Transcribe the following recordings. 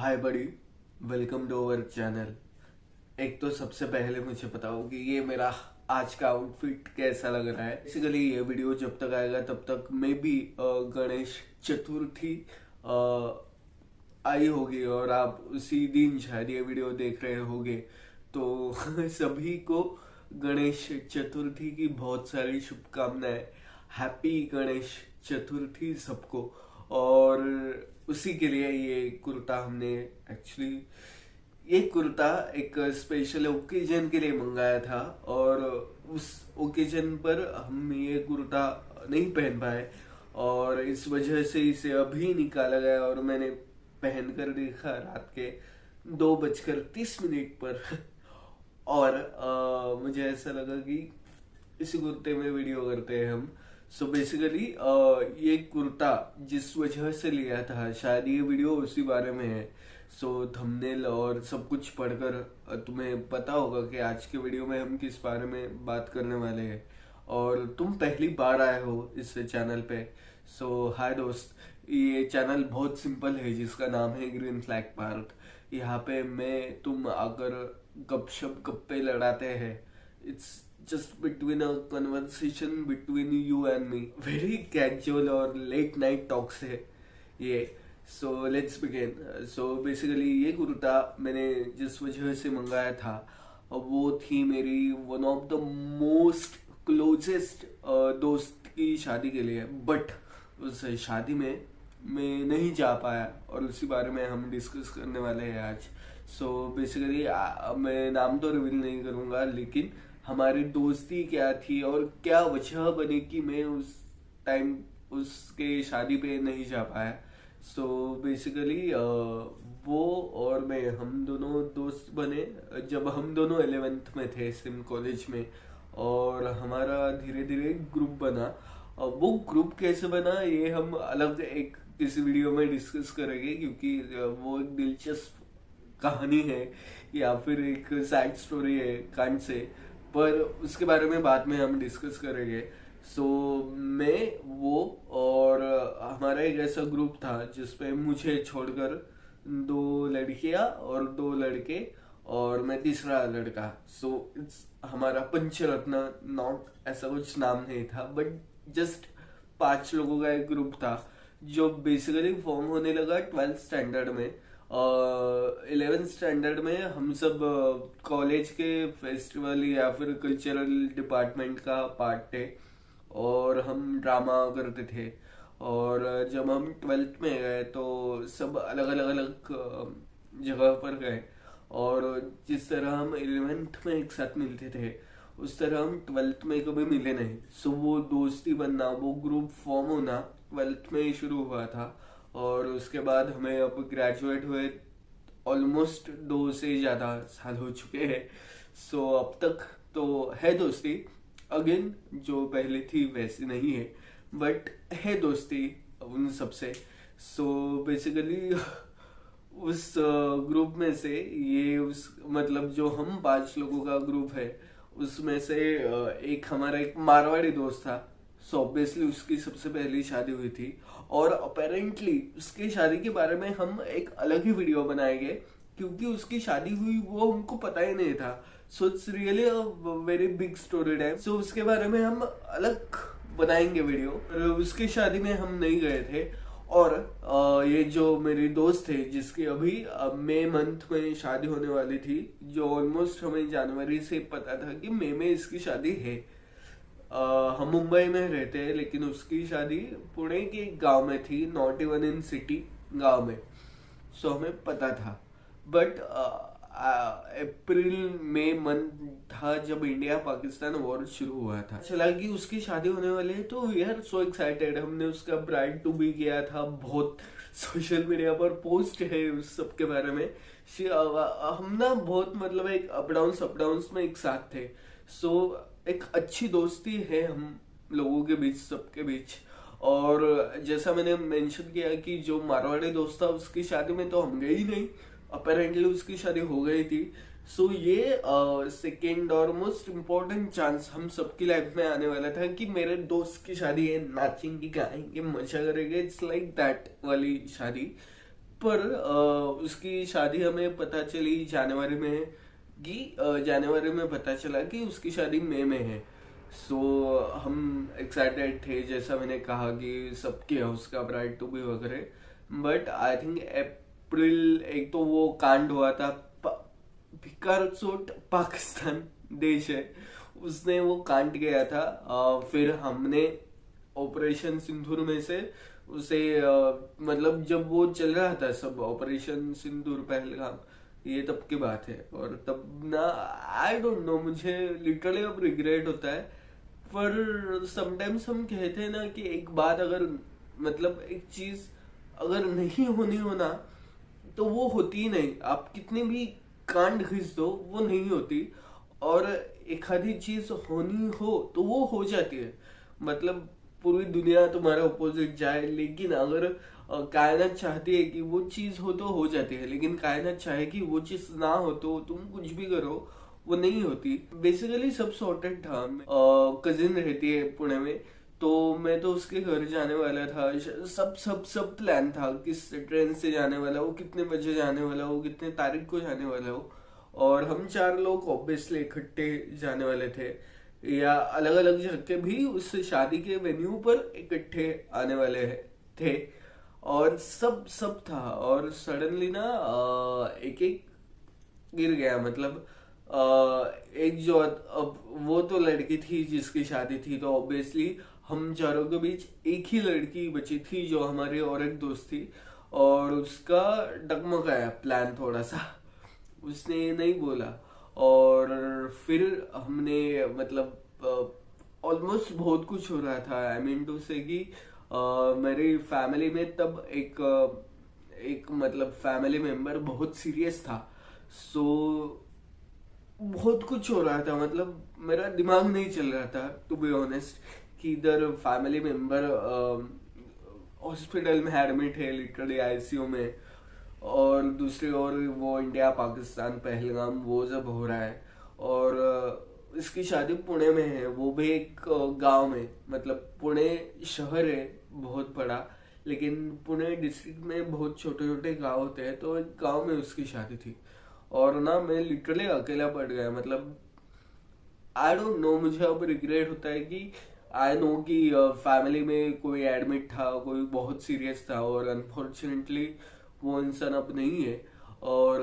हाय बड़ी, welcome to our channel. एक तो सबसे पहले मुझे बताओ कि ये मेरा आज का आउटफिट कैसा लग रहा है। बेसिकली ये वीडियो जब तक आएगा तब तक मे बी गणेश चतुर्थी आई होगी और आप उसी दिन शायद ये वीडियो देख रहे होगे। तो सभी को गणेश चतुर्थी की बहुत सारी शुभकामनाएं। हैप्पी गणेश चतुर्थी सबको। और उसी के लिए ये कुर्ता हमने एक्चुअली ये कुर्ता एक स्पेशल ओकेजन के लिए मंगाया था और उस ओकेजन पर हम ये कुर्ता नहीं पहन पाए और इस वजह से इसे अभी निकाला गया और मैंने पहन कर देखा रात के 2:30 पर। और मुझे ऐसा लगा कि इसी कुर्ते में वीडियो करते हैं हम। सो बेसिकली ये कुर्ता जिस वजह से लिया था शायद ये वीडियो उसी बारे में है। सो थंबनेल और सब कुछ पढ़कर तुम्हें पता होगा कि आज के वीडियो में हम किस बारे में बात करने वाले हैं। और तुम पहली बार आए हो इस चैनल पे, सो हाय दोस्त। ये चैनल बहुत सिंपल है जिसका नाम है ग्रीन फ्लैग पार्क। यहाँ पे मैं तुम आकर गपशप गप्पे लड़ाते हैं। It's just between a conversation between you and me. Very casual और लेट नाइट टॉक्स है ये। So let's begin. So basically ये कुर्ता मैंने जिस वजह से मंगाया था वो थी मेरी one of the most closest दोस्त की शादी के लिए। बट उस शादी में मैं नहीं जा पाया और उसी बारे में हम डिस्कस करने वाले हैं आज। सो बेसिकली मैं नाम तो रिवील नहीं करूंगा, लेकिन हमारी दोस्ती क्या थी और क्या वजह बनी कि मैं उस टाइम उसके शादी पे नहीं जा पाया। सो बेसिकली वो और मैं हम दोनों दोस्त बने जब हम दोनों 11th में थे सिम कॉलेज में। और हमारा धीरे धीरे ग्रुप बना। वो ग्रुप कैसे बना ये हम अलग एक किसी वीडियो में डिस्कस करेंगे, क्योंकि वो एक दिलचस्प कहानी है या फिर एक सैड स्टोरी है कांड से, पर उसके बारे में बाद में हम डिस्कस करेंगे। सो मैं वो और हमारा एक ऐसा ग्रुप था जिसपे मुझे छोड़कर 2 लड़कियां और 2 लड़के और मैं तीसरा लड़का। सो इट्स हमारा पंचरत्न। नॉट ऐसा कुछ नाम नहीं था, बट जस्ट 5 लोगों का एक ग्रुप था जो बेसिकली फॉर्म होने लगा 12th स्टैंडर्ड में। 11th स्टैंडर्ड में हम सब कॉलेज के फेस्टिवल या फिर कल्चरल डिपार्टमेंट का पार्ट थे और हम ड्रामा करते थे। और जब हम 12th में गए तो सब अलग अलग अलग जगह पर गए और जिस तरह हम 11th में एक साथ मिलते थे उस तरह हम 12th में कभी मिले नहीं। सो वो दोस्ती बनना, वो ग्रुप फॉर्म होना 12th में ही शुरू हुआ था और उसके बाद हमें अब ग्रेजुएट हुए ऑलमोस्ट 2 से ज़्यादा साल हो चुके हैं। सो अब तक तो है दोस्ती, अगेन जो पहले थी वैसी नहीं है, बट है दोस्ती उन सबसे। सो बेसिकली उस ग्रुप में से ये उस मतलब जो हम 5 लोगों का ग्रुप है उसमें से एक हमारा एक मारवाड़ी दोस्त था। सो ऑब्वियसली उसकी सबसे पहली शादी हुई थी और अपेरेंटली उसकी शादी के बारे में हम एक अलग ही वीडियो बनाएंगे, क्योंकि उसकी शादी हुई वो हमको पता ही नहीं था। So it's really a very big story time. So उसके बारे में हम अलग बनाएंगे वीडियो। और उसकी शादी में हम नहीं गए थे और ये जो मेरी दोस्त थे जिसकी अभी मई मंथ में शादी होने वाली थी, जो ऑलमोस्ट हमें जनवरी से पता था कि मई में इसकी शादी है। हम मुंबई में रहते हैं लेकिन उसकी शादी पुणे के एक गांव में थी, नॉट इवन इन सिटी, गांव में। सो हमें पता था। बट अप्रैल मई मंथ था जब इंडिया पाकिस्तान वॉर शुरू हुआ था। चला कि उसकी शादी होने वाली है तो वी आर सो एक्साइटेड। हमने उसका ब्राइड टू बी किया था, बहुत सोशल मीडिया पर पोस्ट है उस सब के बारे में। हम ना बहुत मतलब एक अप डाउन में एक साथ थे। सो एक अच्छी दोस्ती है हम लोगों के बीच, सबके बीच। और जैसा मैंने मेंशन किया कि जो मारवाड़ी दोस्त था उसकी शादी में तो हम गए ही नहीं, अपेरेंटली उसकी शादी हो गई थी। सो ये सेकेंड और मोस्ट इम्पोर्टेंट चांस हम सबकी लाइफ में आने वाला था कि मेरे दोस्त की शादी है, नाचेंगे गाएंगे मजा करेंगे, इट्स लाइक दैट वाली शादी। पर उसकी शादी हमें पता चली जनवरी में कि जनवरी में पता चला कि उसकी शादी मई में है। सो हम एक्साइटेड थे, जैसा मैंने कहा कि सबके हाउस का ब्राइड टू बी वगैरह। बट आई थिंक अप्रैल, एक तो वो कांड हुआ था, भिकारचोट पाकिस्तान देश है, उसने वो कांड किया था। फिर हमने ऑपरेशन सिंदूर में से उसे मतलब जब वो चल रहा था सब, ऑपरेशन सिंदूर पहलगाम, ये तब की बात है। और तब ना, आई डोंट नो, मुझे लिटरली अब रिग्रेट होता है। पर समटाइम्स हम कहते हैं ना कि एक बात अगर, मतलब एक चीज अगर नहीं होनी होना तो वो होती ही नहीं। आप कितने भी कांड खींच दो वो नहीं होती, और एक आधी चीज होनी हो तो वो हो जाती है। मतलब पूरी दुनिया तुम्हारा अपोजिट जाए, लेकिन अगर कायनात चाहती है कि वो चीज हो तो हो जाती है, लेकिन कायनात चाहे कि वो चीज ना हो तो तुम कुछ भी करो वो नहीं होती। बेसिकली सब सॉर्टेड था। कजिन रहती है पुणे में, तो मैं तो उसके घर जाने वाला था। सब सब सब प्लान था, किस ट्रेन से जाने वाला हो, कितने बजे जाने वाला हो, कितने तारीख को जाने वाला हो। और हम 4 लोग ऑब्वियसली इकट्ठे जाने वाले थे, या अलग अलग जगह भी उस शादी के वेन्यू पर इकट्ठे आने वाले थे। और सब सब था, और सडनली ना एक एक गिर गया। मतलब एक जो, अब वो तो लड़की थी जिसकी शादी थी, तो ऑब्वियसली हम चारों के बीच एक ही लड़की बची थी जो हमारी और एक दोस्त थी, और उसका डगमगाया प्लान थोड़ा सा, उसने नहीं बोला। और फिर हमने, मतलब ऑलमोस्ट बहुत कुछ हो रहा था। आई मीन टू से कि मेरी फैमिली में तब एक मतलब फैमिली मेंबर बहुत सीरियस था। सो बहुत कुछ हो रहा था, मतलब मेरा दिमाग नहीं चल रहा था टू बी ऑनेस्ट, कि इधर फैमिली मेंबर हॉस्पिटल में एडमिट है, लिटरली आईसीयू में, और दूसरी ओर वो इंडिया पाकिस्तान पहलगाम वो सब हो रहा है। और इसकी शादी पुणे में है, वो भी एक गांव में। मतलब पुणे शहर है बहुत बड़ा, लेकिन पुणे डिस्ट्रिक्ट में बहुत छोटे छोटे गांव होते हैं, तो एक गांव में उसकी शादी थी। और ना मैं लिटरली अकेला पड़ गया। मतलब आई डोंट नो, मुझे अब रिग्रेट होता है कि आई नो कि फैमिली में कोई एडमिट था, कोई बहुत सीरियस था, और अनफॉर्चुनेटली वो इंसान अब नहीं है। और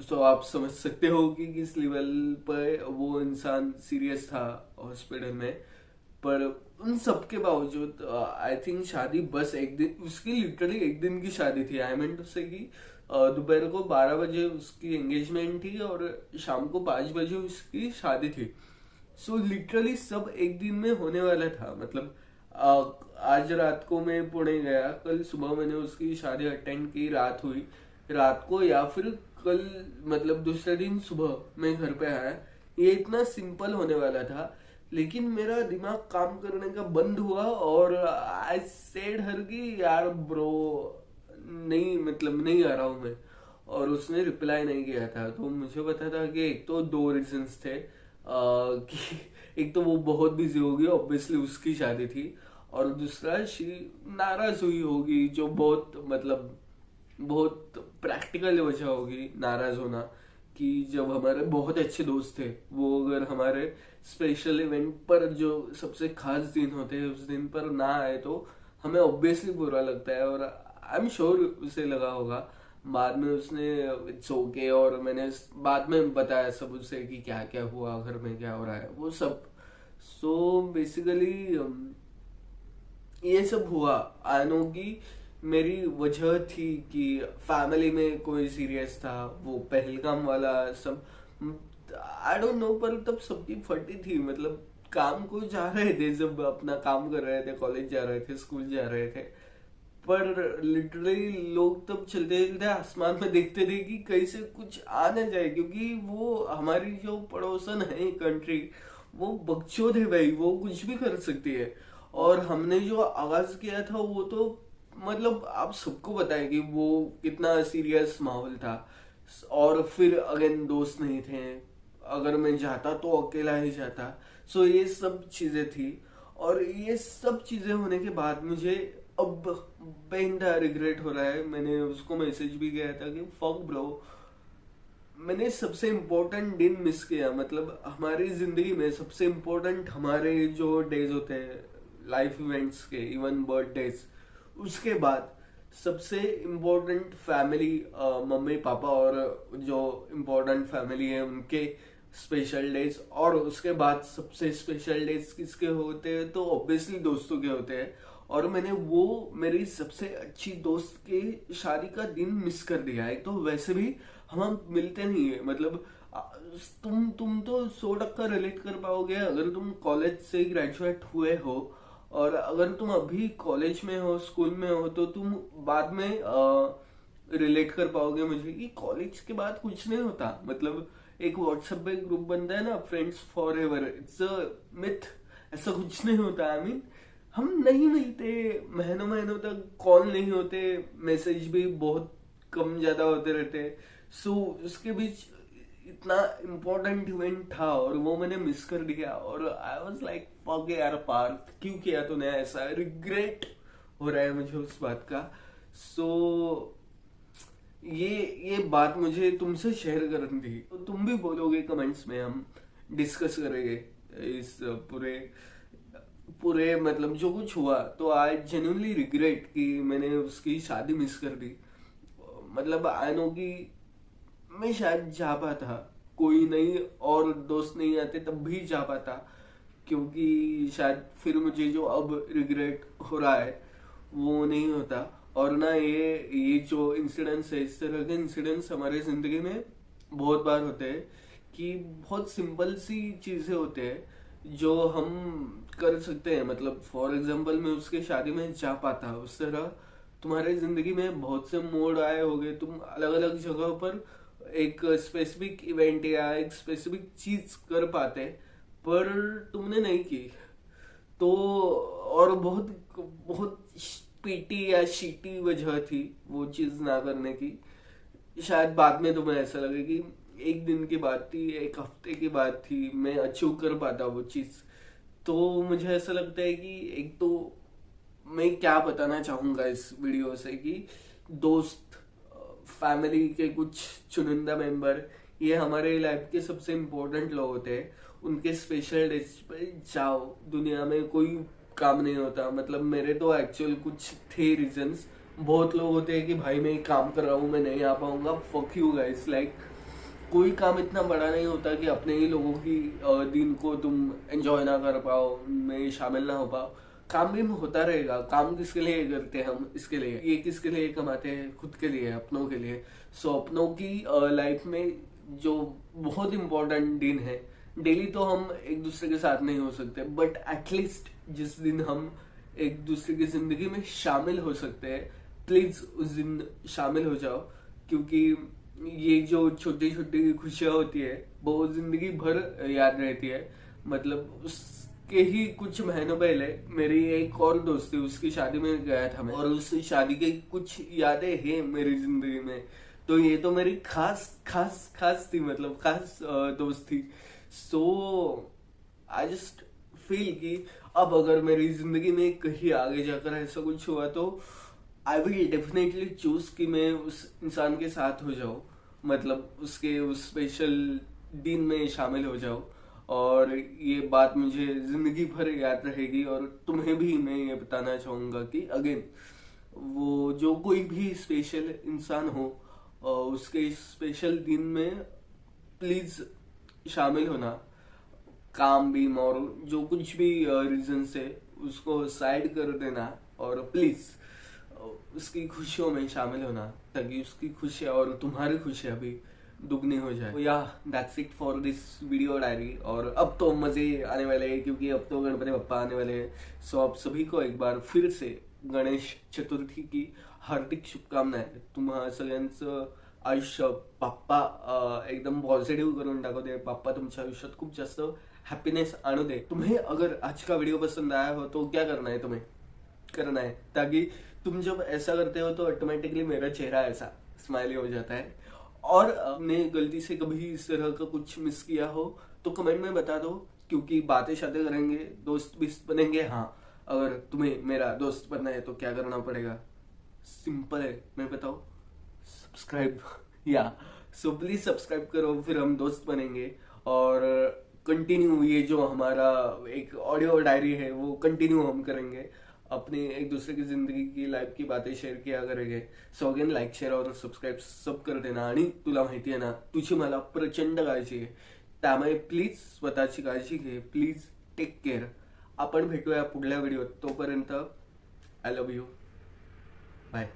तो आप समझ सकते हो कि किस लेवल पर वो इंसान सीरियस था हॉस्पिटल में। पर उन सब के बावजूद आई थिंक शादी बस एक दिन, उसकी लिटरली एक दिन की शादी थी। आई मीन टू से कि दोपहर को 12 बजे उसकी एंगेजमेंट थी और शाम को 5 बजे उसकी शादी थी। सो लिटरली सब एक दिन में होने वाला था। मतलब आज रात को मैं पुणे गया, कल सुबह मैंने उसकी शादी अटेंड की, रात हुई रात को, या फिर कल मतलब दूसरे दिन सुबह मैं घर पे आया। ये इतना सिंपल होने वाला था, लेकिन मेरा दिमाग काम करने का बंद हुआ, और आई सेड हर कि यार ब्रो नहीं, मतलब नहीं आ रहा हूं मैं। और उसने रिप्लाई नहीं किया था। तो मुझे पता था कि एक तो 2 रीजंस थे, कि एक तो वो बहुत बिजी होगी, ऑब्वियसली उसकी शादी थी, और दूसरा शी नाराज हुई होगी, जो बहुत मतलब बहुत प्रैक्टिकल वजह होगी नाराज होना, कि जब हमारे बहुत अच्छे दोस्त थे वो अगर हमारे स्पेशल इवेंट पर, जो सबसे खास दिन होते हैं, उस दिन पर ना आए तो हमें ऑब्वियसली बुरा लगता है। और आई एम श्योर उसे लगा होगा। बाद में उसने इट्स ओके, और मैंने बाद में बताया सब उसे कि क्या क्या हुआ, घर में क्या हो रहा है, वो सब। सो बेसिकली ये सब हुआ। आई नो कि मेरी वजह थी कि फैमिली में कोई सीरियस था, वो पहलगाम वाला सब। आई डोंट नो, पर तब सबकी फटी थी। मतलब काम को जा रहे थे, जब अपना काम कर रहे थे, कॉलेज जा रहे थे, स्कूल जा रहे थे, पर लिटरली लोग तब चलते चलते आसमान में देखते थे कि कहीं से कुछ आ ना जाए, क्योंकि वो हमारी जो पड़ोसन है कंट्री, वो बकचोद है भाई, वो कुछ भी कर सकती है। और हमने जो आगाज किया था वो तो, मतलब आप सबको पता है कि वो कितना सीरियस माहौल था। और फिर अगेन दोस्त नहीं थे, अगर मैं जाता तो अकेला ही जाता। ये सब चीजें थी, और ये सब चीजें होने के बाद मुझे अब बेइंतहा रिग्रेट हो रहा है। मैंने उसको मैसेज भी किया था कि फक ब्रो, मैंने सबसे इम्पोर्टेंट दिन मिस किया। मतलब हमारी जिंदगी में सबसे इम्पोर्टेंट हमारे जो डेज होते हैं लाइफ इवेंट्स के, इवन बर्थडेज, उसके बाद सबसे इम्पोर्टेंट फैमिली, मम्मी पापा और जो इम्पोर्टेंट फैमिली है उनके स्पेशल डेज, और उसके बाद सबसे स्पेशल डेज किसके होते हैं तो ऑब्वियसली दोस्तों के होते हैं। और मैंने वो मेरी सबसे अच्छी दोस्त के शादी का दिन मिस कर दिया है। तो वैसे भी हम मिलते नहीं है। मतलब तुम तो 100% रिलेट कर पाओगे अगर तुम कॉलेज से ग्रेजुएट हुए हो, और अगर तुम अभी कॉलेज में हो, स्कूल में हो, तो तुम बाद में रिलेट कर पाओगे मुझे कि कॉलेज के बाद कुछ नहीं होता। मतलब एक व्हाट्सएप पे ग्रुप बनता है ना, friends for ever, it's a myth. ऐसा कुछ नहीं होता। आई मीन हम नहीं मिलते, महीनों महीनों तक कॉल नहीं होते, मैसेज भी बहुत कम ज्यादा होते रहते। सो उसके बीच इतना इम्पोर्टेंट इवेंट था और वो मैंने मिस कर दिया। और आई वाज लाइक फक यार पार्थ, क्यों किया तूने ऐसा? रिग्रेट हो रहा है मुझे उस बात का। सो ये बात मुझे तुमसे शेयर करनी थी। तो तुम भी बोलोगे कमेंट्स में, हम डिस्कस करेंगे इस पूरे पूरे मतलब जो कुछ हुआ। तो आई जेन्युइनली रिग्रेट कि मैंने उसकी शादी मिस कर दी। मतलब आई नो कि मैं शायद जा पाता, कोई नहीं और दोस्त नहीं आते तब भी जा पाता, क्योंकि शायद फिर मुझे जो अब रिग्रेट हो रहा है वो नहीं होता। और ना ये जो इंसिडेंट्स है, इस तरह के इंसिडेंट्स हमारे जिंदगी में बहुत बार होते हैं कि बहुत सिंपल सी चीजें होते हैं जो हम कर सकते हैं। मतलब फॉर एग्जांपल मैं उसके शादी में जा पाता, उस तरह तुम्हारे जिंदगी में बहुत से मोड़ आए होंगे। तुम अलग अलग जगहों पर एक स्पेसिफिक इवेंट या एक स्पेसिफिक चीज कर पाते, पर तुमने नहीं की। तो और बहुत बहुत पीटी या शीटी वजह थी वो चीज ना करने की। शायद बाद में तुम्हें ऐसा लगे कि एक दिन की बात थी, एक हफ्ते की बात थी, मैं अचीव कर पाता वो चीज। तो मुझे ऐसा लगता है कि एक तो मैं क्या बताना चाहूंगा इस वीडियो से कि दोस्त, फैमिली के कुछ चुनिंदा मेंबर, ये हमारे लाइफ के सबसे इम्पोर्टेंट लोग होते हैं। उनके स्पेशल डेज पे जाओ। दुनिया में कोई काम नहीं होता। मतलब मेरे तो एक्चुअल कुछ थे रीजंस। बहुत लोग होते हैं कि भाई मैं काम कर रहा हूँ, मैं नहीं आ पाऊंगा। फक यू गाइस, लाइक कोई काम इतना बड़ा नहीं होता कि अपने ही लोगों की दिन को तुम एंजॉय ना कर पाओ, में शामिल ना हो पाओ। काम भी होता रहेगा। काम किसके लिए करते हैं हम? इसके लिए। ये किसके लिए कमाते हैं? खुद के लिए, अपनों के लिए। सो अपनों की लाइफ में जो बहुत इंपॉर्टेंट दिन है, डेली तो हम एक दूसरे के साथ नहीं हो सकते, बट एटलीस्ट जिस दिन हम एक दूसरे की जिंदगी में शामिल हो सकते हैं, प्लीज उस दिन शामिल हो जाओ। क्योंकि ये जो छोटी छोटी खुशियां होती है वो जिंदगी भर याद रहती है। मतलब उसके ही कुछ महीनों पहले मेरी एक और दोस्त थी, उसकी शादी में गया था मैं, और उस शादी की कुछ यादें हैं मेरी जिंदगी में। तो ये तो मेरी खास खास खास थी, मतलब खास दोस्त थी। सो आई जस्ट फील कि अब अगर मेरी जिंदगी में कहीं आगे जाकर ऐसा कुछ हुआ तो आई विल डेफिनेटली चूज कि मैं उस इंसान के साथ हो जाऊं। मतलब उसके उस स्पेशल दिन में शामिल हो जाऊं। और ये बात मुझे जिंदगी भर याद रहेगी। और तुम्हें भी मैं ये बताना चाहूंगा कि अगेन, वो जो कोई भी स्पेशल इंसान हो, उसके स्पेशल दिन में प्लीज शामिल होना। काम भी और जो कुछ भी रीजन से उसको साइड कर देना, और प्लीज उसकी खुशियों में शामिल होना, ताकि उसकी खुशियां और तुम्हारी खुशियां भी दुगनी हो जाए। या that's it for this video diary. और अब तो मजे आने वाले हैं क्योंकि अब तो गणपति बप्पा आने वाले हैं। सो आप सभी को एक बार फिर से गणेश चतुर्थी की हार्दिक शुभकामनाएं। तुम्हा सगळ्यांचं आयुष्य बाप्पा एकदम पॉझिटिव्ह करून टाकू दे। बाप्पा तुमच्या आयुष्यात खूप जास्त हैप्पीनेस आणू दे। तुम्हें अगर आज का वीडियो पसंद आया हो तो क्या करना है? तुम्हें करना है, ताकि तुम जब ऐसा करते हो तो ऑटोमेटिकली मेरा चेहरा ऐसा स्माइली हो जाता है। और आपने गलती से कभी इस तरह का कुछ मिस किया हो तो कमेंट में बता दो, क्योंकि बातें शातें करेंगे, दोस्त भी बनेंगे। हाँ, अगर तुम्हें मेरा दोस्त बनना है तो क्या करना पड़ेगा? सिंपल है, मैं बताऊं, सब्सक्राइब या सो प्लीज सब्सक्राइब करो, फिर हम दोस्त बनेंगे और कंटिन्यू ये जो हमारा एक ऑडियो डायरी है वो कंटिन्यू हम करेंगे, अपने एक दूसरे की जिंदगी की लाईफ की बातें शेअर किया करेंगे. सो अगेन लाईक शेअर और सबस्क्राईब सब कर देना. आणि तुला माहिती आहे ना, तुझी मला प्रचंड काळजी आहे, त्यामुळे प्लीज स्वतःची काळजी घे. Please take care. आपण भेटूया पुढल्या व्हिडिओत. तोपर्यंत आय लव्ह यू. बाय.